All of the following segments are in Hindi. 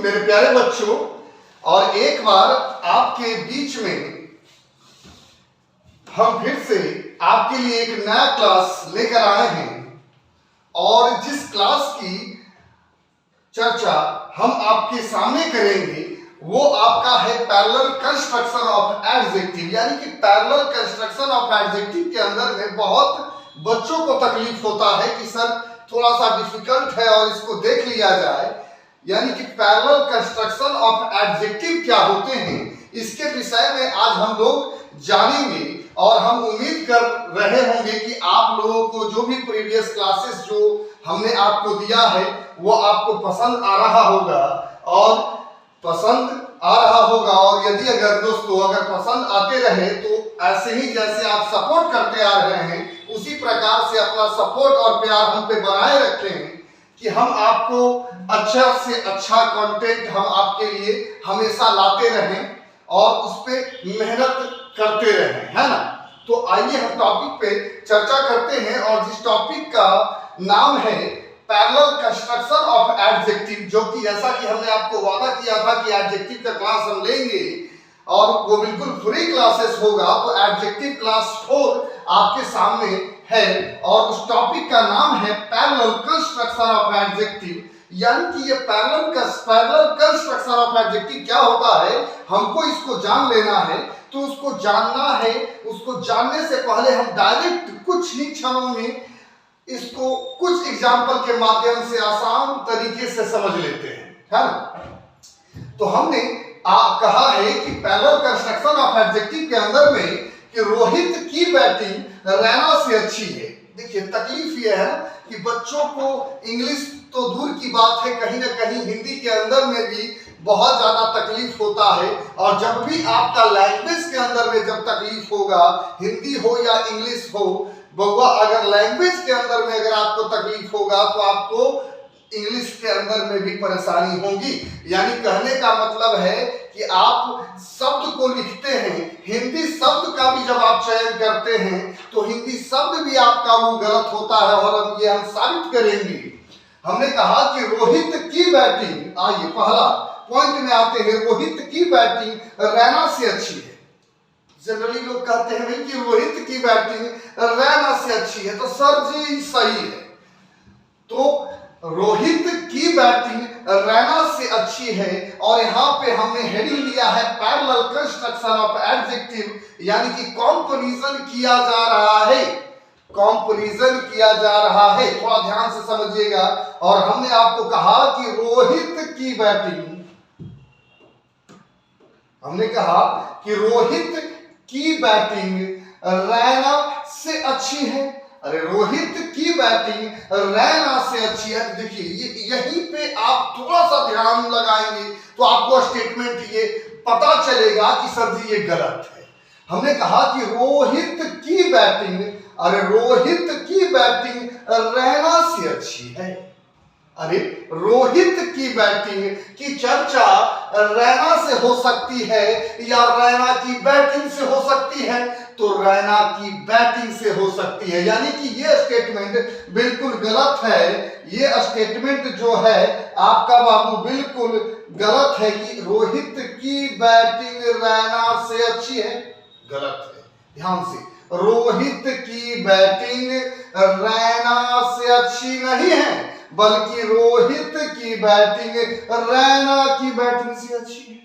मेरे प्यारे बच्चों, और एक बार आपके बीच में हम फिर से आपके लिए एक नया क्लास लेकर आए हैं और जिस क्लास की चर्चा हम आपके सामने करेंगे वो आपका है पैरेलल कंस्ट्रक्शन ऑफ एडजेक्टिव। यानी कि पैरेलल कंस्ट्रक्शन ऑफ एडजेक्टिव के अंदर में बहुत बच्चों को तकलीफ होता है कि सर थोड़ा सा डिफिकल्ट है और इसको देख लिया जाए। यानी कि पैरेलल कंस्ट्रक्शन ऑफ एडजेक्टिव क्या होते हैं, इसके विषय में आज हम लोग जानेंगे और हम उम्मीद कर रहे होंगे कि आप लोगों को जो भी प्रीवियस क्लासेस जो हमने आपको दिया है वो आपको पसंद आ रहा होगा और यदि अगर दोस्तों अगर पसंद आते रहे तो ऐसे ही जैसे आप सपोर्ट करते आ रहे हैं उसी प्रकार से अपना सपोर्ट और प्यार हम पे बनाए रखते हैं कि हम आपको अच्छा से अच्छा कंटेंट हम आपके लिए हमेशा लाते रहें और उस पे मेहनत करते रहें, है ना। तो आइए हम टॉपिक पे चर्चा करते हैं और जिस टॉपिक का नाम है पैरेलल कंस्ट्रक्शन ऑफ एडजेक्टिव, जो कि जैसा कि हमने आपको वादा किया था कि एडजेक्टिव का क्लास हम लेंगे और वो बिल्कुल फ्री क्लासेस होगा। तो एडजेक्टिव क्लास 4 आपके सामने है और उस टॉपिक का नाम है पैरेलल कंस्ट्रक्शन ऑफ एडजेक्टिव। यानी कि ये पैरेलल कंस्ट्रक्शन ऑफ एडजेक्टिव क्या होता है, हमको इसको जान लेना है। तो उसको जानना है, उसको जानने से पहले हम डायरेक्ट कुछ ही क्षणों में इसको कुछ एग्जाम्पल के माध्यम से आसान तरीके से समझ लेते हैं, है ना। तो हमने कहा है कि पैरेलल कंस्ट्रक्शन ऑफ एडजेक्टिव के अंदर में कि रोहित की बैटिंग रैना से अच्छी है। देखिए तकलीफ ये है कि बच्चों को इंग्लिश तो दूर की बात है, कहीं ना कहीं हिंदी के अंदर में भी बहुत ज्यादा तकलीफ होता है। और जब भी आपका लैंग्वेज के अंदर में जब तकलीफ होगा, हिंदी हो या इंग्लिश हो, बउआ अगर लैंग्वेज के अंदर में अगर आपको तकलीफ होगा तो आपको इंग्लिश के अंदर में भी परेशानी होगी। यानी कहने का मतलब है कि आप शब्द को लिखते हैं, हिंदी शब्द का भी जब आप चयन करते हैं तो हिंदी शब्द भी आपका वो गलत होता है और अब ये हम साबित करेंगे। हमने कहा कि रोहित की बैटिंग, आइए पहला पॉइंट में आते हैं, रोहित की बैटिंग रैना से अच्छी है। जनरली लोग कहते हैं कि रोहित की बैटिंग रैना से अच्छी है, तो सर जी सही है। तो रोहित की बैटिंग रैना से अच्छी है और यहाँ पे हमने हेडिंग लिया है पैरेलल कंस्ट्रक्शन ऑफ एडजेक्टिव, यानी कि कंपैरिजन किया जा रहा है, कंपैरिजन किया जा रहा है। थोड़ा ध्यान से समझिएगा। और हमने आपको कहा कि रोहित की बैटिंग, हमने कहा कि रोहित की बैटिंग रैना से अच्छी है। अरे रोहित की बैटिंग रैना से अच्छी है। देखिए यहीं पे आप थोड़ा सा ध्यान लगाएंगे तो आपको स्टेटमेंट ये पता चलेगा कि सर जी ये गलत है। हमने कहा कि रोहित की बैटिंग, अरे रोहित की बैटिंग रैना से अच्छी है। अरे रोहित की बैटिंग की चर्चा रैना से हो सकती है या रैना की बैटिंग से हो सकती है, तो रैना की बैटिंग से हो सकती है। यानी कि ये स्टेटमेंट बिल्कुल गलत है। ये स्टेटमेंट जो है आपका बाबू बिल्कुल गलत है कि रोहित की बैटिंग रैना से अच्छी है, गलत है। ध्यान से, रोहित की बैटिंग रैना से अच्छी नहीं है, बल्कि रोहित की बैटिंग रैना की बैटिंग से अच्छी है।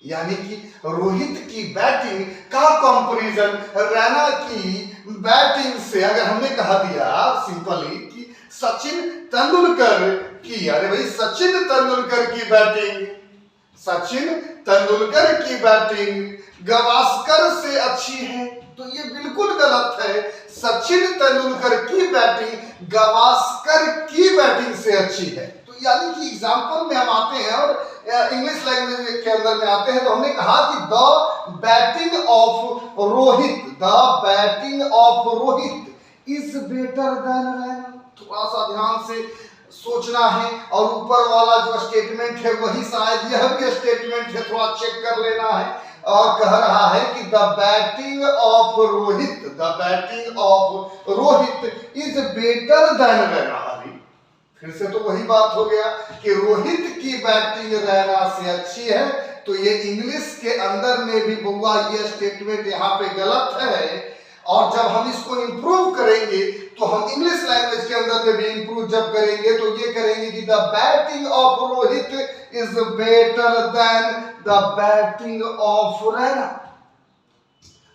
यानी कि रोहित की बैटिंग का कंपैरिजन रैना की बैटिंग से, अगर हमने कहा दिया सिंपली कि सचिन तेंदुलकर की, अरे भाई सचिन तेंदुलकर की बैटिंग, सचिन तेंदुलकर की बैटिंग गावस्कर से अच्छी है, तो ये बिल्कुल गलत है। सचिन तेंदुलकर की बैटिंग गावस्कर की बैटिंग से अच्छी है। तो यानी कि एग्जांपल में हम आते हैं और इंग्लिश लैंग्वेज के अंदर में आते हैं तो हमने कहा कि the batting of Rohit is better than Raina. थोड़ा सा ध्यान से सोचना है और ऊपर वाला जो स्टेटमेंट है वही शायद यह भी स्टेटमेंट है, थोड़ा चेक कर लेना है। और कह रहा है कि the batting of Rohit is better than Raina. फिर से तो वही बात हो गया कि रोहित की बैटिंग रैना से अच्छी है, तो ये इंग्लिश के अंदर में भी बुआ ये स्टेटमेंट यहाँ पे गलत है। और जब हम इसको इंप्रूव करेंगे तो हम इंग्लिश लैंग्वेज के अंदर में भी इंप्रूव जब करेंगे तो ये करेंगे कि the batting of Rohit is better than the batting of Raina.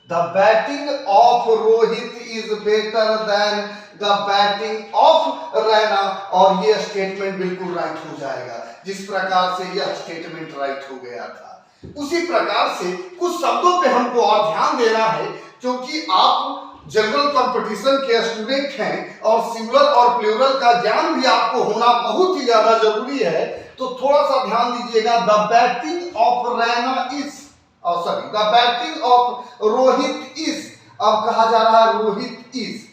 The batting of Rohit is better than the batting of Raina, और ये स्टेटमेंट बिल्कुल राइट हो जाएगा। जिस प्रकार से यह स्टेटमेंट राइट हो गया था, उसी प्रकार से कुछ शब्दों पे हमको और ध्यान देना है, क्योंकि आप जनरल कंपटीशन के स्टूडेंट हैं और सिंगुलर और प्लूरल का ज्ञान भी आपको होना बहुत ही ज्यादा जरूरी है। तो थोड़ा सा ध्यान दीजिएगा। The batting of Raina is, sorry, the batting of Rohit is, अब कहा जा रहा है रोहित इज।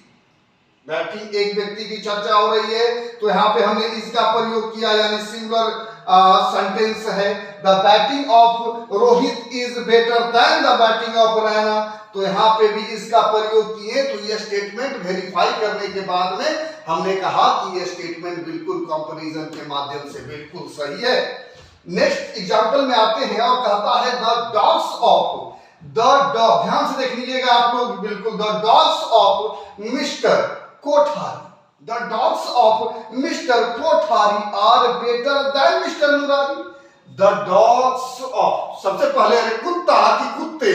बैटिंग एक व्यक्ति की चर्चा हो रही है तो यहाँ पे हमने इसका प्रयोग किया, यानी सिंगुलर सेंटेंस है। The batting of Rohit is better than the batting of Raina, तो यहाँ पे भी इसका प्रयोग किए। तो ये स्टेटमेंट वेरीफाई करने के बाद में हमने कहा कि ये स्टेटमेंट बिल्कुल कंपैरिजन के माध्यम से बिल्कुल सही है। नेक्स्ट एग्जांपल में आते हैं और कहता है the dogs of the dog, ध्यान से देख लीजिएगा आप लोग बिल्कुल, the dogs of mister Kothari, the dogs of mister Kothari are better than mister Murari. The dogs of, सबसे पहले कुत्ता की कुत्ते,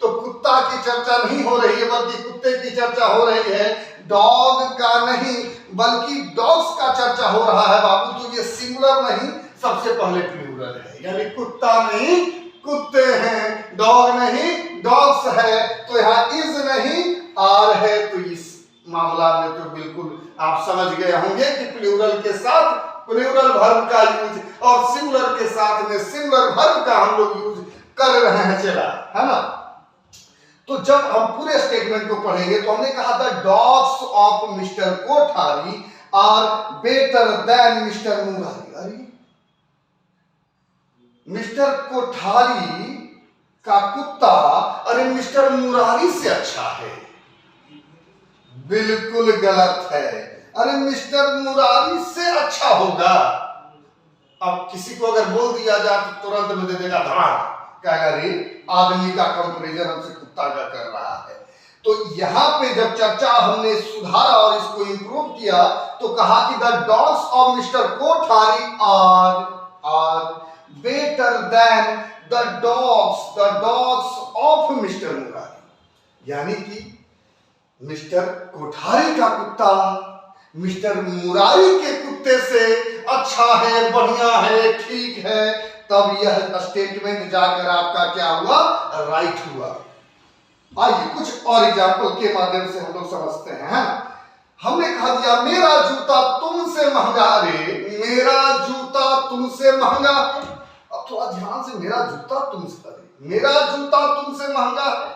तो कुत्ता की चर्चा नहीं हो रही है बल्कि कुत्ते की चर्चा हो रही है, डॉग का नहीं बल्कि डॉग्स का चर्चा हो रहा है बाबू। तो ये सिंगुलर नहीं, सबसे पहले प्लूरल है, यानी कुत्ता नहीं कुत्ते हैं, डॉग नहीं डॉग्स है। तो यहाँ इज नहीं आर है, तो इस मामला में तो बिल्कुल आप समझ गए होंगे कि प्लूरल के साथ प्लूरल वर्ब का यूज और सिंगुलर के साथ में सिंगुलर वर्ब का हम लोग यूज कर रहे हैं, चला है ना। तो जब हम पूरे स्टेटमेंट को पढ़ेंगे तो हमने कहा था dogs of mister Kothari are better than mister Murari. अरे मिस्टर कोठारी का कुत्ता अरे मिस्टर मुरारी से अच्छा है, बिल्कुल गलत है। अरे मिस्टर मुरारी से अच्छा होगा। अब किसी को अगर बोल दिया जाए तो तुरंत में दे देगा धड़ाक, कहेगा रे आदमी का कंपैरिजन हमसे कुत्ता का कर रहा है। तो यहाँ पे जब चर्चा हमने सुधारा और इसको इंप्रूव किया तो कहा कि the dogs of mister Kothari are better than the dogs of mister Murari, यानी कि मिस्टर कोठारी का कुत्ता मिस्टर मुरारी के कुत्ते से अच्छा है, बढ़िया है, ठीक है। तब यह स्टेटमेंट जाकर आपका क्या हुआ, राइट हुआ। आइए कुछ और एग्जाम्पल के माध्यम से हम लोग समझते हैं। हमने कहा दिया मेरा जूता तुमसे महंगा, रे मेरा जूता तुमसे महंगा है। अब थोड़ा ध्यान से, मेरा जूता तुमसे, मेरा जूता तुमसे महंगा है,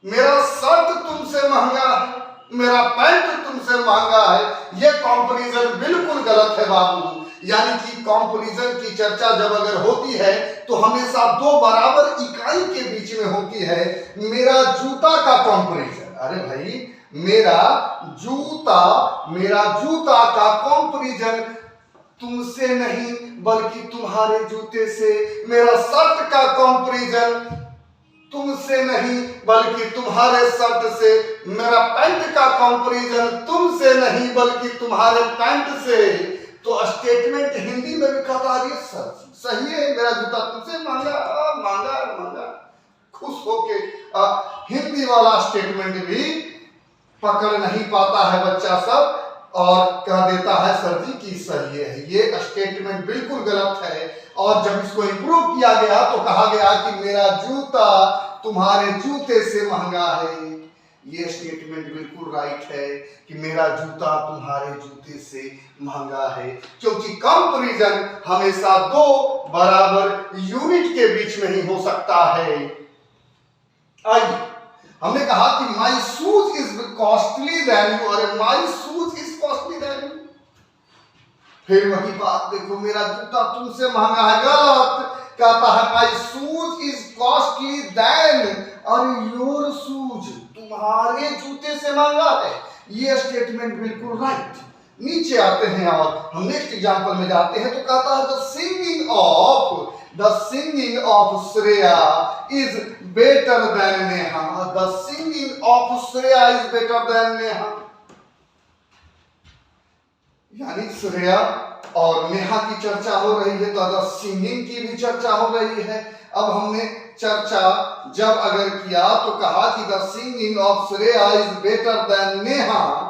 मेरा शर्ट तुमसे महंगा है, मेरा पैंट तुमसे महंगा है। यह कंपैरिजन बिल्कुल गलत है बाबू। यानी कि कंपैरिजन की चर्चा जब अगर होती है तो हमेशा दो बराबर इकाई के बीच में होती है। मेरा जूता का कंपैरिजन, अरे भाई मेरा जूता का कंपैरिजन तुमसे नहीं बल्कि तुम्हारे जूते से। मेरा शर्ट का कंपैरिजन तुमसे नहीं बल्कि तुम्हारे शर्ट से। मेरा पैंट का कंपैरिजन तुमसे नहीं बल्कि तुम्हारे पैंट से। तो स्टेटमेंट हिंदी में भी कहता है सही है, मेरा जूता तुमसे महंगा महंगा, खुश होके हिंदी वाला स्टेटमेंट भी पकड़ नहीं पाता है बच्चा सब और कह देता है सर जी की सही है। ये स्टेटमेंट बिल्कुल गलत है। और जब इसको इंप्रूव किया गया तो कहा गया कि मेरा जूता तुम्हारे जूते से महंगा है। ये स्टेटमेंट बिल्कुल राइट है कि मेरा जूता तुम्हारे जूते से महंगा है, क्योंकि कंपैरिजन हमेशा दो बराबर यूनिट के बीच में ही हो सकता है। आइए हमने कहा कि my shoes is costly then you, और my shoes is costly then you. फिर वही बात देखो, मेरा जूता तुमसे महंगा है, गलत। कहता है my shoes is costly than और योर शूज, तुम्हारे जूते से महंगा है। ये स्टेटमेंट बिल्कुल राइट। नीचे आते हैं और हम नेक्स्ट एग्जांपल में जाते हैं तो कहता है the singing of Shreya is better than Neha. The singing of Shreya is better than Neha, यानी श्रेया और नेहा की चर्चा हो रही है तो द सिंगिंग की भी चर्चा हो रही है। अब हमने चर्चा जब अगर किया तो कहा कि the singing of Shreya is better than Neha,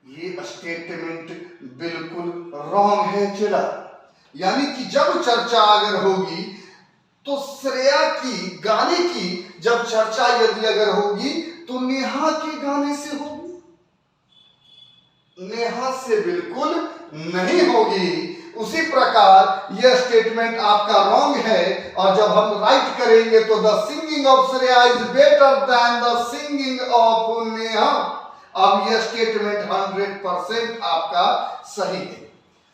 ये स्टेटमेंट बिल्कुल रॉन्ग है चला। यानी कि जब चर्चा अगर होगी तो श्रेया की गाने की जब चर्चा यदि अगर होगी तो नेहा के गाने से होगी, नेहा से बिल्कुल नहीं होगी। उसी प्रकार यह स्टेटमेंट आपका रॉन्ग है और जब हम राइट करेंगे तो the singing of Shreya is better than the singing of Neha. अब यह स्टेटमेंट 100% आपका सही है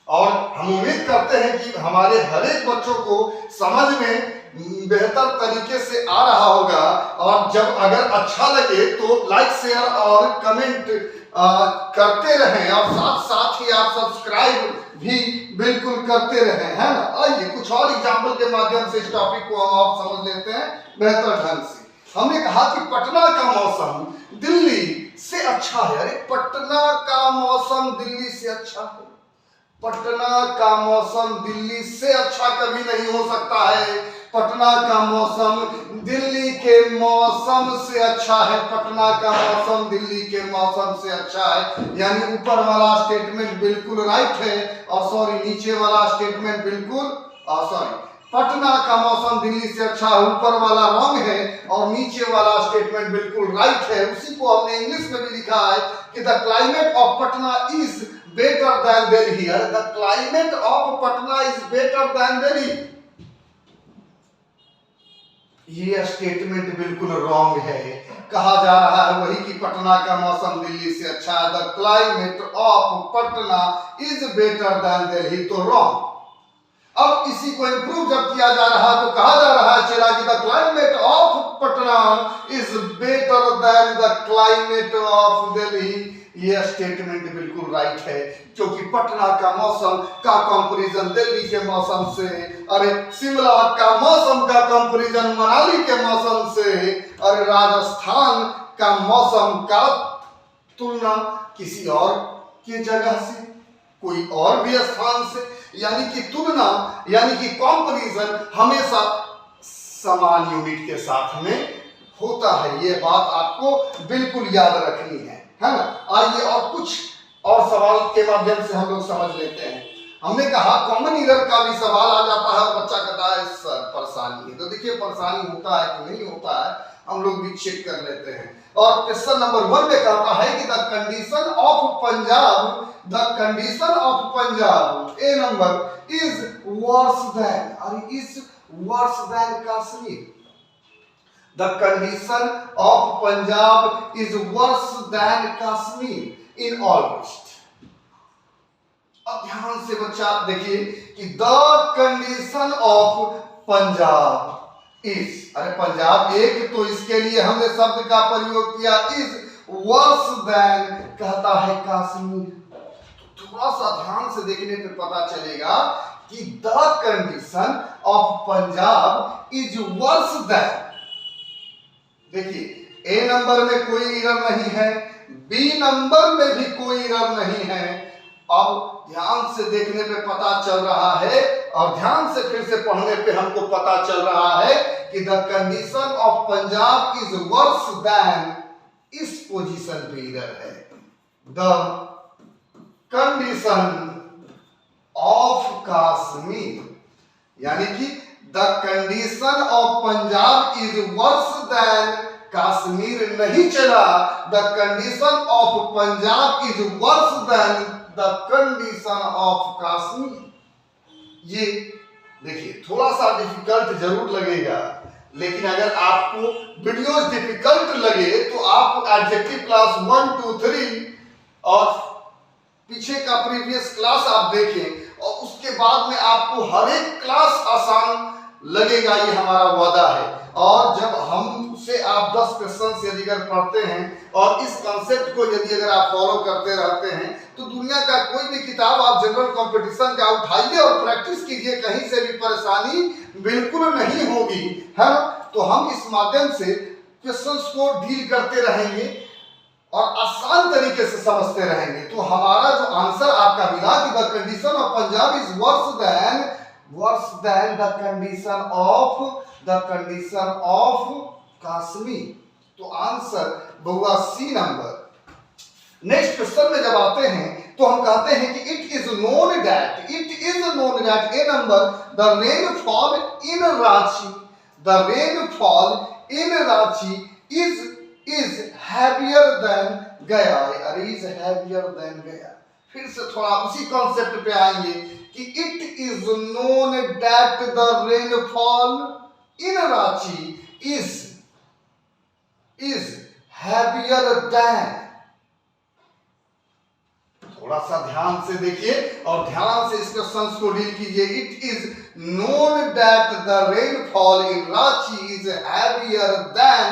और हम उम्मीद करते हैं कि हमारे हर एक बच्चों को समझ में बेहतर तरीके से आ रहा होगा। और जब अगर अच्छा लगे तो लाइक शेयर और कमेंट करते रहें और साथ साथ ही आप सब्सक्राइब भी बिल्कुल करते रहें, है ना। आइए कुछ और एग्जाम्पल के माध्यम से इस टॉपिक को हम और समझ लेते हैं बेहतर ढंग से। हमने कहा कि पटना का मौसम दिल्ली से अच्छा है। अरे पटना का मौसम दिल्ली से अच्छा है, पटना का मौसम दिल्ली से अच्छा कभी नहीं हो सकता है। पटना का मौसम दिल्ली के मौसम से अच्छा है, पटना का मौसम दिल्ली के मौसम से अच्छा है। यानी ऊपर वाला स्टेटमेंट बिल्कुल राइट है और सॉरी नीचे वाला स्टेटमेंट बिल्कुल सॉरी पटना का मौसम दिल्ली से अच्छा है, ऊपर वाला रॉन्ग है और नीचे वाला स्टेटमेंट बिल्कुल राइट है। उसी को हमने इंग्लिश में भी लिखा है कि the climate of Patna is better than Delhi. The climate of Patna is better than Delhi, ये स्टेटमेंट बिल्कुल रॉन्ग है। कहा जा रहा है वही कि पटना का मौसम दिल्ली से अच्छा है, the climate of Patna is better than Delhi, तो रॉन्ग। अब इसी को इंप्रूव जब किया जा रहा है तो कहा जा रहा है चला कि the climate of Patna is better than the climate of Delhi. ये स्टेटमेंट बिल्कुल राइट है क्योंकि पटना का मौसम का कंपैरिजन दिल्ली के मौसम से, अरे शिमला का मौसम का कंपैरिजन मनाली के मौसम से, अरे राजस्थान का मौसम का तुलना किसी और के जगह से, कोई और भी स्थान से, यानी कि तुलना यानी कि कंपैरिजन हमेशा समान यूनिट के साथ में होता है। ये बात आपको बिल्कुल याद रखनी है ना। आइए और कुछ और सवाल के माध्यम से हम लोग समझ लेते हैं। हमने कहा कॉमन ईरर का भी सवाल आ जाता है और बच्चा कहता है सर परेशानी है, तो देखिए परेशानी होता है कि नहीं होता है हम लोग भी चेक कर लेते हैं। और क्वेश्चन नंबर 1 में कहता है कि the condition of Punjab, the condition of Punjab A number is worse than, अरे is worse than Kashmir. The condition of Punjab is worse than Kashmir in August. अब ध्यान से बच्चा देखिए कि the condition of Punjab is, अरे पंजाब एक तो इसके लिए हमने शब्द का प्रयोग किया is worse than, कहता है कश्मीर। तो थोड़ा सा ध्यान से देखने पे पता चलेगा कि the condition of Punjab is worse than, देखिए ए नंबर में कोई एरर नहीं है, बी नंबर में भी कोई एरर नहीं है। अब ध्यान से देखने पे पता चल रहा है और ध्यान से फिर से पढ़ने पे हमको पता चल रहा है कि the condition of Punjab is worse then, इस पोजीशन पे एरर है। द कंडीशन ऑफ कश्मीर, यानी कि the condition of Punjab is worse than Kashmir नहीं चला, the condition of Punjab is worse then the condition of Kashmir. ये देखिए थोड़ा सा डिफिकल्ट जरूर लगेगा, लेकिन अगर आपको वीडियोस डिफिकल्ट लगे तो आप एडजेक्टिव क्लास 1 2 3 और पीछे का प्रीवियस क्लास आप देखें और उसके बाद में आपको हर एक क्लास आसान लगेगा, ये हमारा वादा है। और जब हमसे आप 10 क्वेश्चंस यदि अगर पढ़ते हैं और इस कॉन्सेप्ट को यदि अगर आप फॉलो करते रहते हैं तो दुनिया का कोई भी किताब आप जनरल कंपटीशन का उठाइए और प्रैक्टिस कीजिए, कहीं से भी परेशानी बिल्कुल नहीं होगी, है ना। तो हम इस माध्यम से क्वेश्चंस को डील करते रहेंगे और आसान तरीके से समझते रहेंगे। तो हमारा जो आंसर आपका मिला कि the condition of Punjab is worse then the condition of Kashmir. तो आंसर होगा सी नंबर। नेक्स्ट क्वेश्चन में जब आते हैं तो हम कहते हैं कि it is known that A number the rainfall in Ranchi is heavier than गया, or is heavier than गया। फिर से थोड़ा उसी कॉन्सेप्ट पे आएंगे कि it is known that the rainfall in Ranchi is heavier than. थोड़ा सा ध्यान से देखिए और ध्यान से इस क्वेश्चन को डील कीजिए। It is known that the rainfall in Ranchi is heavier than,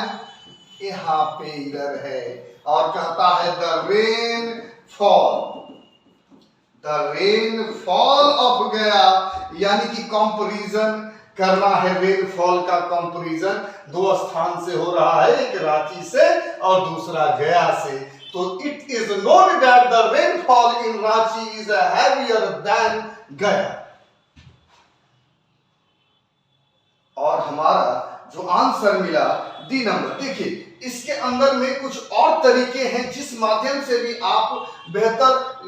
यहाँ पे इधर है और कहता है द रेनफॉल ऑफ गया, यानी कि कंपैरिजन करना है। रेनफॉल का कंपैरिजन दो स्थान से हो रहा है, एक रांची से और दूसरा गया से। तो it is known that the rainfall in Ranchi is heavier than गया। और हमारा जो आंसर मिला डी नंबर। देखिए इसके अंदर में कुछ और तरीके हैं जिस माध्यम से भी आप बेहतर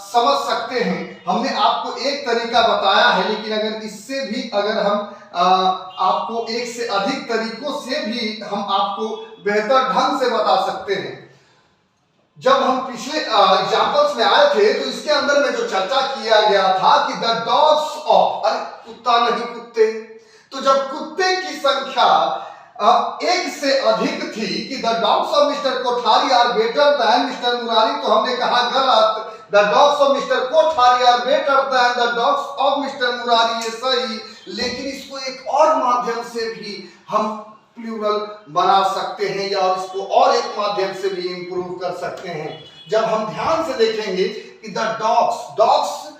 समझ सकते हैं। हमने आपको एक तरीका बताया है, लेकिन अगर इससे भी अगर हम आपको एक से अधिक तरीकों से भी हम आपको बेहतर ढंग से बता सकते हैं। जब हम पिछले एग्जांपल्स में आए थे तो इसके अंदर में जो चर्चा किया गया था कि द डॉग्स ऑफ, अरे कुत्ता नहीं कुत्ते, तो जब कुत्ते की संख्या एक से अधिक थी कि the dogs of mister Kothari are better than mister Murari, तो हमने कहा गलत, the dogs of mister Kothari are better than the dogs of mister Murari, ये सही। लेकिन इसको एक और माध्यम से भी हम प्लूरल बना सकते हैं या इसको और एक माध्यम से भी इंप्रूव कर सकते हैं। जब हम ध्यान से देखेंगे कि द डॉग्स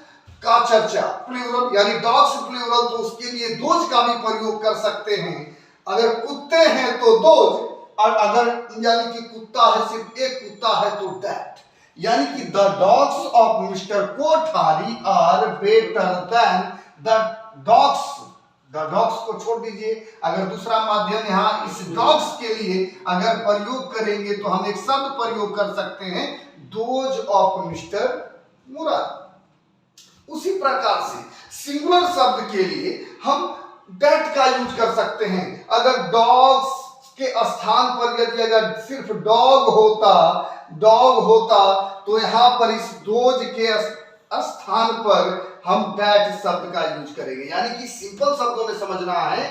का चर्चा प्लूरल यानी डॉग्स प्लूरल, तो उसके लिए दोज का भी प्रयोग कर सकते हैं। अगर कुत्ते हैं तो दोज, और अगर यानी कि कुत्ता है सिर्फ एक कुत्ता है तो दैट, यानी कि the dogs of mister Kothari are better than the dogs. The dogs को छोड़ दीजिए, अगर दूसरा माध्यम यहाँ इस डॉग्स के लिए अगर प्रयोग करेंगे तो हम एक शब्द प्रयोग कर सकते हैं दोज ऑफ मिस्टर मुरारी। उसी प्रकार से सिंगुलर शब्द के लिए हम दैट का यूज कर सकते हैं। अगर डॉग्स के स्थान पर यदि अगर सिर्फ डॉग होता तो यहाँ पर इस दोज के स्थान पर हम दैट शब्द का यूज करेंगे। यानी कि सिंपल शब्दों में समझना है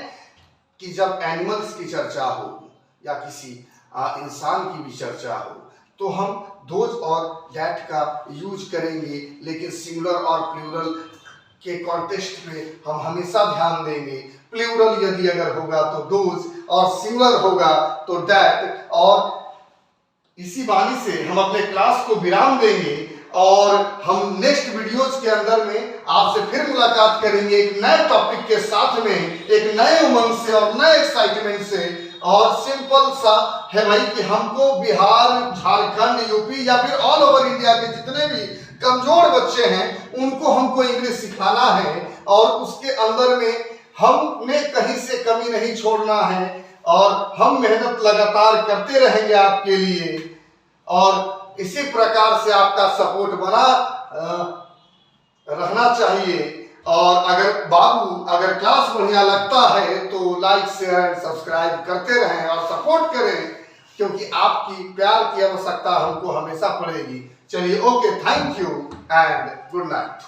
कि जब एनिमल्स की चर्चा हो या किसी इंसान की भी चर्चा हो तो हम दोज और दैट का यूज करेंगे, लेकिन सिंगुलर और प्लूरल के कॉन्टेक्स्ट में हम हमेशा ध्यान देंगे। प्लूरल यदि अगर होगा तो दोज और सिंगुलर होगा तो दैट। और इसी बानी से हम अपने क्लास को विराम देंगे और हम नेक्स्ट वीडियोज के अंदर में आपसे फिर मुलाकात करेंगे एक नए टॉपिक के साथ में, एक नए उमंग से और नए एक्साइटमेंट से। और सिंपल सा है भाई कि हमको बिहार, झारखंड, यूपी या फिर ऑल ओवर इंडिया के जितने भी कमजोर बच्चे हैं उनको हमको इंग्लिश सिखाना है और उसके अंदर में हमने कहीं से कमी नहीं छोड़ना है और हम मेहनत लगातार करते रहेंगे आपके लिए। और इसी प्रकार से आपका सपोर्ट बना रहना चाहिए। और अगर क्लास बढ़िया लगता है तो लाइक, शेयर एंड सब्सक्राइब करते रहें और सपोर्ट करें, क्योंकि आपकी प्यार की आवश्यकता हमको हमेशा पड़ेगी। चलिए, okay, thank you and good night.